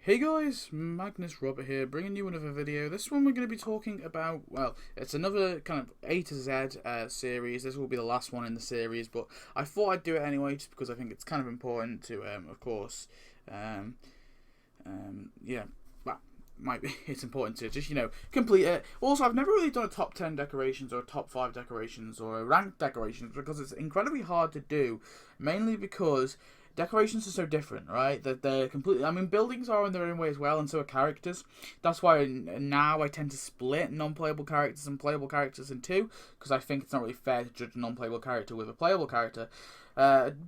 Hey guys, Magnus Robert here, bringing you another video. This one we're going to be talking about, well, it's another kind of A to Z series. This will be the last one in the series, but I thought I'd do it anyway, just because I think it's kind of important to, of course, yeah, well, might be, it's important to just, complete it. Also, I've never really done a top 10 decorations or a top 5 decorations or a ranked decorations, because it's incredibly hard to do, mainly because decorations are so different, right? That they're completely. I mean, buildings are in their own way as well, and so are characters. That's why now I tend to split non-playable characters and playable characters in two, because I think it's not really fair to judge a non-playable character with a playable character.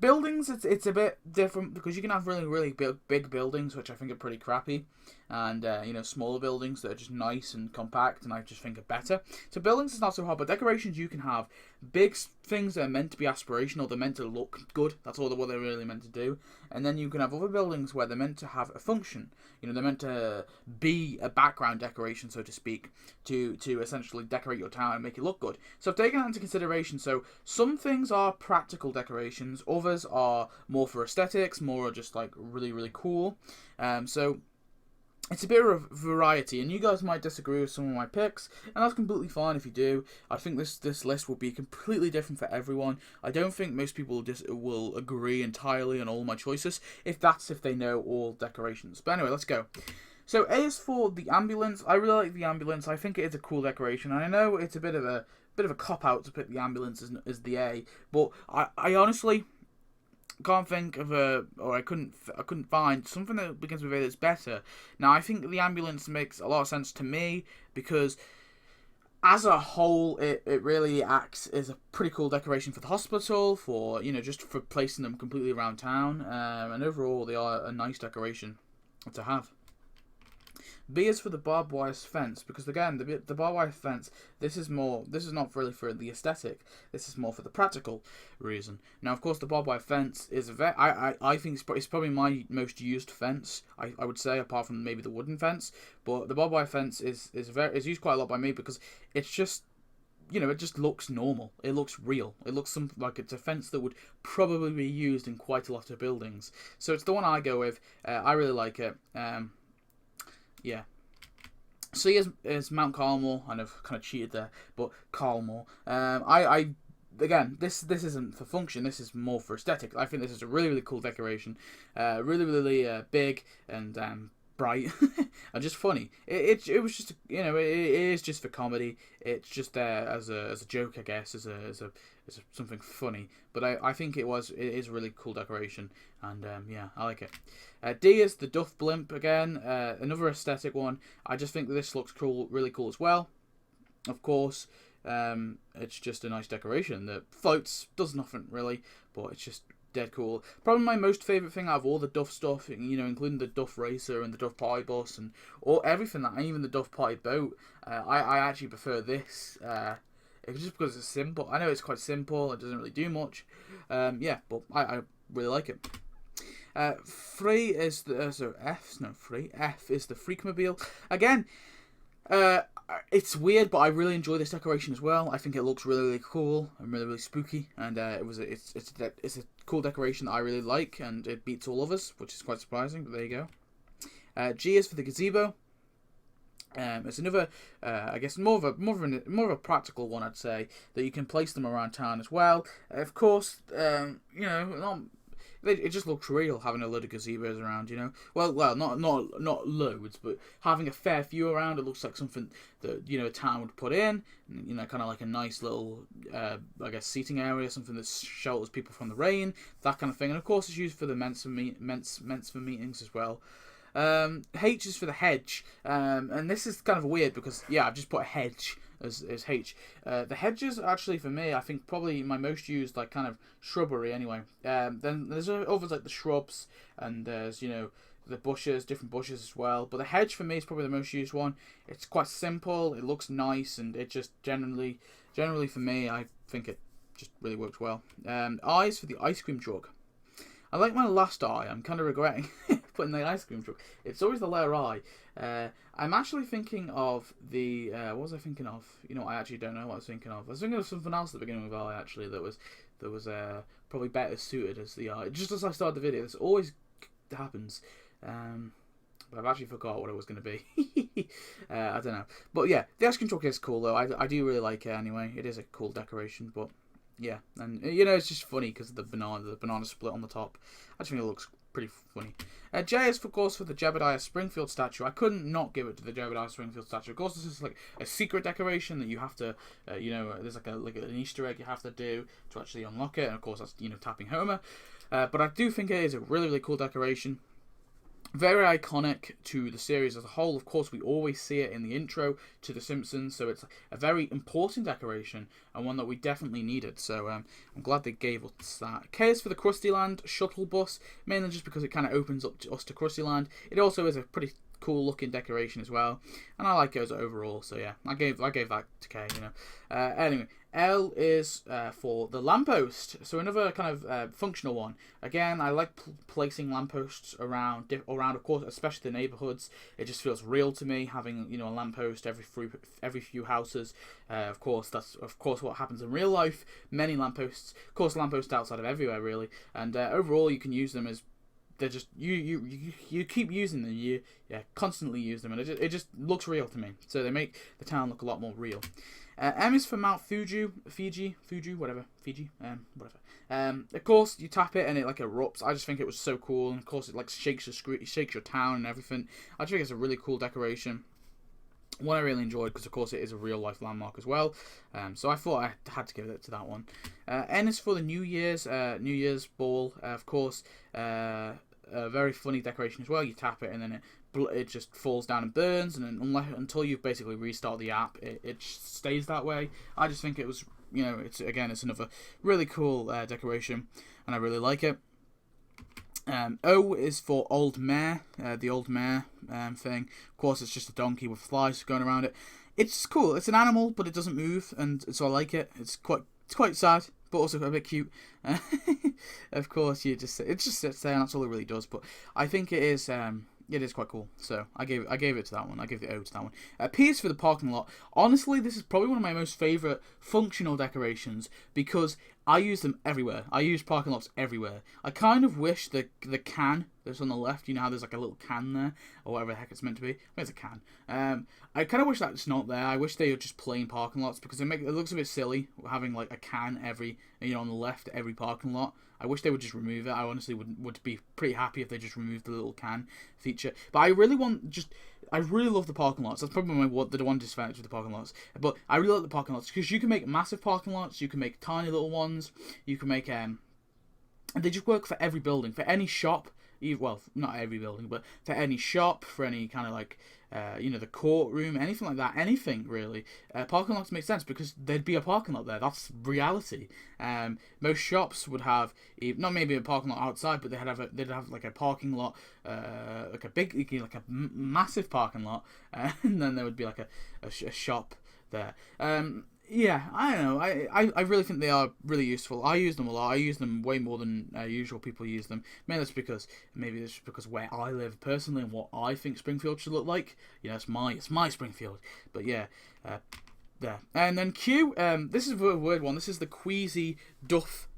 Buildings, it's a bit different because you can have really big buildings, which I think are pretty crappy, and smaller buildings that are just nice and compact, and I just think are better. So buildings is not so hard, but decorations, you can have big things that are meant to be aspirational. They're meant to look good. That's all what they're really meant to do. And then you can have other buildings where they're meant to have a function. They're meant to be a background decoration, so to speak, to essentially decorate your town and make it look good. So I've taken that into consideration. So some things are practical decorations, others are more for aesthetics, more just like really cool. So it's a bit of a variety, and you guys might disagree with some of my picks, and that's completely fine if you do. I think this list will be completely different for everyone. I don't think most people will agree entirely on all my choices, if they know all decorations. But anyway, let's go. So A is for the ambulance. I really like the ambulance. I think it is a cool decoration, and I know it's a bit of a cop-out to pick the ambulance as the A, but I honestly can't think of I couldn't find something that begins with A that's better. Now, I think the ambulance makes a lot of sense to me because, as a whole, it really acts as a pretty cool decoration for the hospital, for just for placing them completely around town, and overall they are a nice decoration to have. B is for the barbed wire fence, because again, the barbed wire fence, this is not really for the aesthetic, this is more for the practical reason. Now, of course, the barbed wire fence is I think it's probably my most used fence, I would say, apart from maybe the wooden fence. But the barbed wire fence is used quite a lot by me because it's just, it just looks normal. It looks real. It looks like it's a fence that would probably be used in quite a lot of buildings. So it's the one I go with. I really like it. Yeah. C is Mount Carmel. I know I've kind of cheated there, but Carmel. Again, this isn't for function. This is more for aesthetic. I think this is a really cool decoration. Really big and bright and just funny. It was just it is just for comedy. It's just there as a joke, I guess, as something funny. But I think it is a really cool decoration, and yeah, I like it. D is the Duff Blimp again, another aesthetic one. I just think this looks cool, really cool as well. Of course, it's just a nice decoration that floats, does nothing really, but it's just dead cool. Probably my most favourite thing out of all the Duff stuff, including the Duff Racer and the Duff Party Bus and everything and even the Duff Party Boat. I actually prefer this. It's just because it's simple. I know it's quite simple. It doesn't really do much. Yeah, but I really like it. 3 is the F is the Freakmobile. Again, it's weird, but I really enjoy this decoration as well. I think it looks really cool and really spooky, and it's a cool decoration that I really like, and it beats all others, which is quite surprising. But there you go. G is for the Gazebo. It's another, I guess, more of a practical one, I'd say, that you can place them around town as well. Of course, it just looks real having a load of gazebos around, Well, not loads, but having a fair few around. It looks like something that a town would put in, kind of like a nice little, I guess, seating area, something that shelters people from the rain, that kind of thing. And of course, it's used for the Mensa meetings as well. H is for the hedge, and this is kind of weird because, yeah, I've just put a hedge as H. The hedges, actually, for me, I think probably my most used, like, kind of shrubbery anyway. Then there's others like the shrubs, and there's, the bushes, different bushes as well. But the hedge for me is probably the most used one. It's quite simple, it looks nice, and it just generally for me, I think it just really works well. I is for the ice cream truck. I like my last I. I'm kind of regretting putting the ice cream truck. It's always the letter I. I'm actually thinking of the... what was I thinking of? I actually don't know what I was thinking of. I was thinking of something else at the beginning of I, actually, that was probably better suited as the I. Just as I started the video, this always happens. I've actually forgot what it was going to be. I don't know. But yeah, the ice cream truck is cool, though. I do really like it anyway. It is a cool decoration, but yeah. And, it's just funny because of the banana split on the top. I just think it looks pretty funny. J is, of course, for the Jebediah Springfield statue. I couldn't not give it to the Jebediah Springfield statue. Of course, this is like a secret decoration that you have to, there's like an Easter egg you have to do to actually unlock it. And, of course, that's, tapping Homer. But I do think it is a really, really cool decoration. Very iconic to the series as a whole. Of course, we always see it in the intro to The Simpsons, so it's a very important decoration and one that we definitely needed. So I'm glad they gave us that. K is for the Krusty Land shuttle bus, mainly just because it kind of opens up to us to Krusty Land. It also is a pretty cool looking decoration as well, and I like it as overall. So yeah, I gave that to K. Anyway, L is for the lamppost, so another kind of functional one. Again, I like placing lampposts around, of course, especially the neighborhoods. It just feels real to me having a lamppost every few houses. Of course, that's what happens in real life. Many lampposts, of course, lampposts outside of everywhere really, and overall you can use them as they're just you keep using them, you constantly use them, and it just looks real to me. So they make the town look a lot more real. M is for Mount Fuji, whatever. Of course, you tap it and it like erupts. I just think it was so cool, and of course it like shakes your town and everything. I just think it's a really cool decoration. One I really enjoyed because of course it is a real life landmark as well. So I thought I had to give it to that one. N is for the New Year's ball. Of course, a very funny decoration as well. You tap it and then it just falls down and burns, and then until you basically restart the app, it stays that way. I just think it was, it's another really cool decoration, and I really like it. O is for Old Mare, the Old Mare thing. Of course, it's just a donkey with flies going around it. It's cool. It's an animal, but it doesn't move, and so I like it. It's quite sad, but also a bit cute. Of course, it just sits there, and that's all it really does. But I think it is. It is quite cool, so I gave it to that one. I gave the O to that one. P is for the parking lot. Honestly, this is probably one of my most favourite functional decorations because I use them everywhere. I use parking lots everywhere. I kind of wish the can that's on the left, how there's like a little can there, or whatever the heck it's meant to be. There's a can. I kind of wish that's not there. I wish they were just plain parking lots because it looks a bit silly having like a can on the left every parking lot. I wish they would just remove it. I honestly would be pretty happy if they just removed the little can feature. But I really love the parking lots. That's probably the one disadvantage with the parking lots. But I really like the parking lots because you can make massive parking lots. You can make tiny little ones. You can make and they just work for every building, for any shop. Well, not every building, but for any shop, for any kind of like, the courtroom, anything like that, anything really. Parking lots make sense because there'd be a parking lot there. That's reality. Most shops would have not maybe a parking lot outside, but they'd have like a parking lot, like a big, like a massive parking lot, and then there would be like a shop there. Yeah, I don't know. I really think they are really useful. I use them a lot. I use them way more than usual people use them. Maybe that's because where I live personally and what I think Springfield should look like. It's my Springfield. But yeah, there. And then Q. This is a weird one. This is the Queasy Duff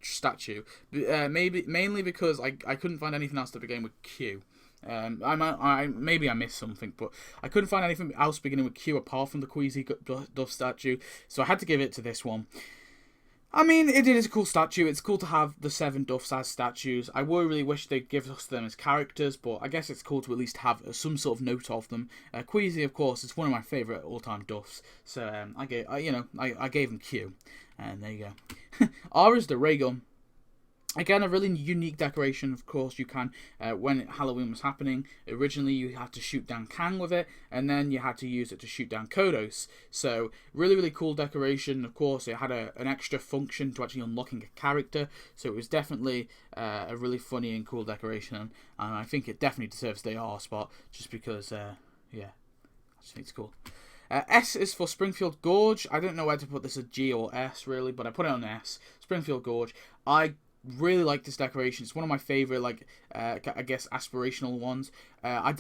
statue. Mainly because I couldn't find anything else that began with Q. Maybe I missed something, but I couldn't find anything else beginning with Q apart from the Queasy Duff statue, so I had to give it to this one. I mean, it is a cool statue. It's cool to have the 7 Duffs as statues. I would really wish they'd give us them as characters, but I guess it's cool to at least have some sort of note of them. Queasy, of course, is one of my favourite all-time Duffs, so I gave him Q, and there you go. R is the Raygun. Again, a really unique decoration. Of course, you can, when Halloween was happening, originally you had to shoot down Kang with it, and then you had to use it to shoot down Kodos. So, really, really cool decoration. Of course, it had an extra function to actually unlocking a character, so it was definitely a really funny and cool decoration, and I think it definitely deserves the R spot, just because, I just think it's cool. S is for Springfield Gorge. I don't know where to put this, a G or S, really, but I put it on S. Springfield Gorge. I really like this decoration. It's one of my favorite, I guess, aspirational ones. I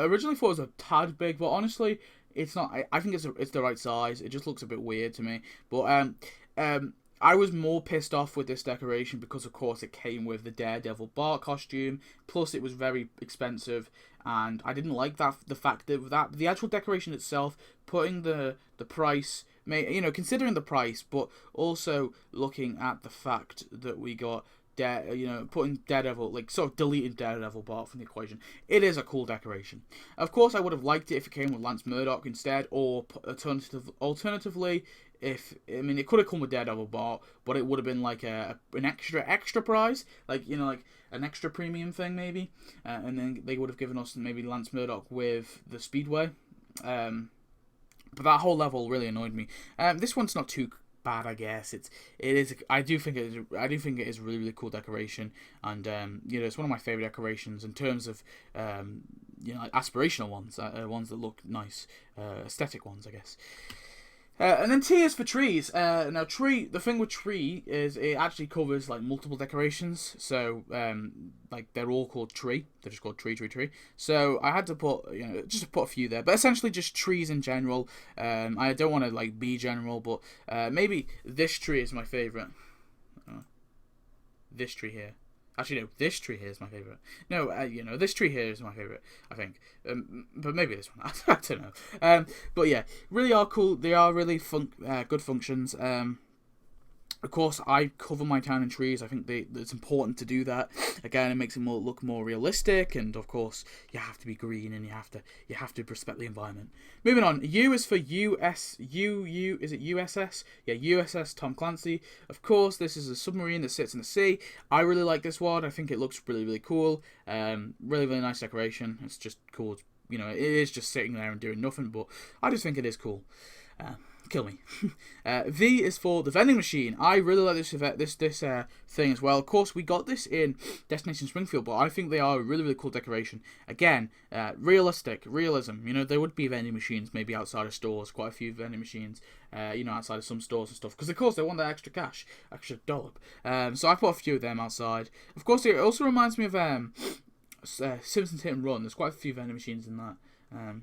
originally thought it was a tad big, but honestly, it's not. I think it's the right size. It just looks a bit weird to me. But I was more pissed off with this decoration because, of course, it came with the Daredevil Bart costume. Plus, it was very expensive, and I didn't like the fact that the actual decoration itself, putting the price, considering the price, but also looking at the fact that we got putting Daredevil, like sort of deleting Daredevil Bart from the equation. It is a cool decoration. Of course, I would have liked it if it came with Lance Murdoch instead, or alternatively, it could have come with Daredevil Bart, but it would have been like an extra prize, like an extra premium thing maybe, and then they would have given us maybe Lance Murdoch with the Speedway. But that whole level really annoyed me. This one's not too bad, I guess. It is. I do think it is a really, really cool decoration, and it's one of my favorite decorations in terms of aspirational ones, ones that look nice, aesthetic ones, I guess. And then T is for trees. Now, the thing with tree is it actually covers like multiple decorations. So, they're all called tree. They're just called tree. So I had to put, put a few there, but essentially just trees in general. I don't want to be general, but maybe this tree is my favorite. This tree here. Actually, no, this tree here is my favourite. No, this tree here is my favourite, I think. But maybe this one. I don't know. But yeah, really are cool. They are really good functions. Of course, I cover my town in trees. I think it's important to do that. Again, it makes it look more realistic, and of course, you have to be green, and you have to respect the environment. Moving on, U is for is it USS? Yeah, USS Tom Clancy. Of course, this is a submarine that sits in the sea. I really like this one. I think it looks really, really cool. Really, really nice decoration. It's just cool. It is just sitting there and doing nothing, but I just think it is cool. Kill me. V is for the vending machine. I really like this thing as well. Of course, we got this in Destination Springfield, but I think they are a really, really cool decoration. Again, realism. There would be vending machines maybe outside of stores, quite a few vending machines, outside of some stores and stuff, because of course they want that extra cash, extra dollop. So I put a few of them outside. Of course, it also reminds me of Simpsons Hit and Run. There's quite a few vending machines in that.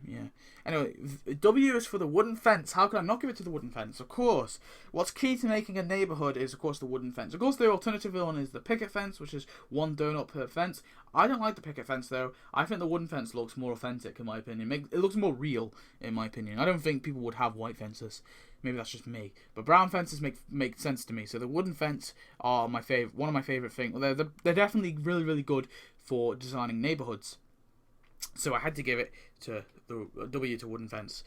Yeah. Anyway, W is for the wooden fence. How can I not give it to the wooden fence? Of course. What's key to making a neighbourhood is, of course, the wooden fence. Of course, the alternative one is the picket fence, which is one donut per fence. I don't like the picket fence, though. I think the wooden fence looks more authentic, in my opinion. It looks more real, in my opinion. I don't think people would have white fences. Maybe that's just me. But brown fences make sense to me. So the wooden fence are one of my favourite things. They're definitely really, really good for designing neighbourhoods. So I had to give it to the W to wooden fence.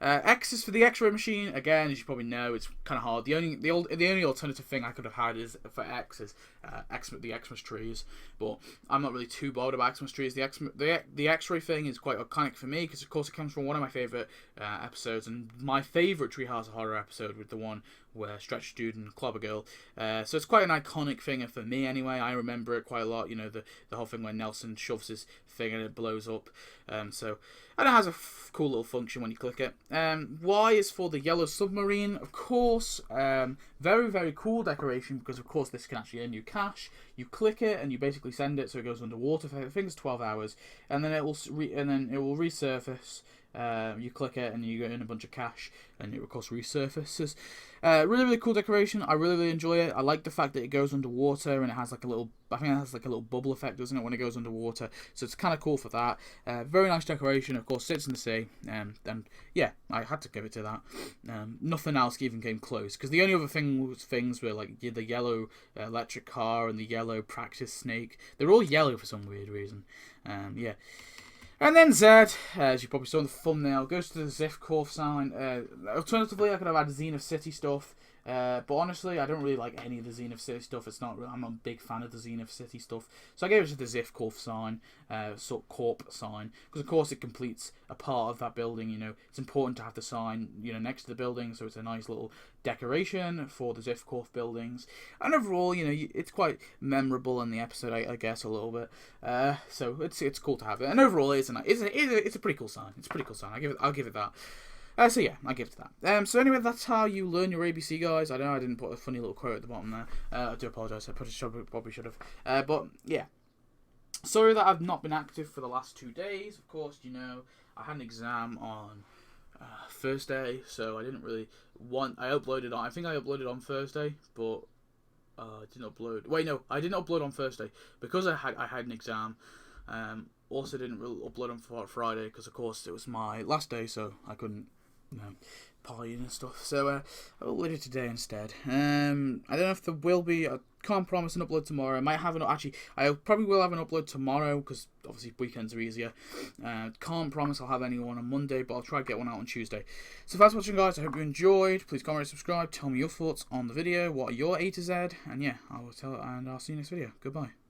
X is for the X-ray machine. Again, as you probably know, it's kind of hard. The only alternative thing I could have had is for X is the Xmas trees, but I'm not really too bothered about Xmas trees. The X-ray thing is quite iconic for me because, of course, it comes from one of my favorite episodes, and my favorite Treehouse of Horror episode with the one where Stretch Dude and Clobber Girl. So it's quite an iconic thing, and for me anyway, I remember it quite a lot. The whole thing where Nelson shoves his thing and it blows up. And it has a cool little function when you click it. Y is for the yellow submarine, of course. Very, very cool decoration because, of course, this can actually earn you cash. You click it and you basically send it, so it goes underwater for I think it's 12 hours, and then it will resurface. You click it and you earn a bunch of cash, and it of course resurfaces. Really, really cool decoration. I really, really enjoy it. I like the fact that it goes underwater and it has a little bubble effect, doesn't it, when it goes underwater? So it's kind of cool for that. Very nice decoration. Of course, sits in the sea, and yeah, I had to give it to that. Nothing else even came close, because the only other things were like the yellow electric car and the yellow practice snake. They're all yellow for some weird reason. Yeah. And then Z, as you probably saw in the thumbnail, goes to the Zifkorf sign. Alternatively, I could have had Zenith City stuff, but honestly, I don't really like any of the Zenith City stuff. I'm not a big fan of the Zenith City stuff, so I gave it to the Zifkorf sign, Corp sign, because of course it completes a part of that building. It's important to have the sign, next to the building, so it's a nice little decoration for the Zifkorf buildings. And overall, it's quite memorable in the episode, I guess, a little bit. So it's cool to have it. And overall, it's a pretty cool sign. It's a pretty cool sign. I'll give it that. So yeah, I give it to that. So anyway, that's how you learn your ABC, guys. I know I didn't put a funny little quote at the bottom there. I do apologise. I probably should have. But yeah. Sorry that I've not been active for the last 2 days. Of course, I had an exam on Thursday, so I didn't really want. I uploaded on. I think I uploaded on Thursday, but I didn't upload. Wait, no, I didn't upload on Thursday because I had an exam. Also didn't really upload on Friday because of course it was my last day, so I couldn't, partying and stuff. So I uploaded today instead. I don't know if there will be. I can't promise an upload tomorrow. I might have I probably will have an upload tomorrow because obviously weekends are easier. Can't promise I'll have anyone on Monday, but I'll try to get one out on Tuesday. So thanks for watching, guys. I hope you enjoyed. Please comment and subscribe. Tell me your thoughts on the video. What are your A to Z? And yeah, I'll see you next video. Goodbye.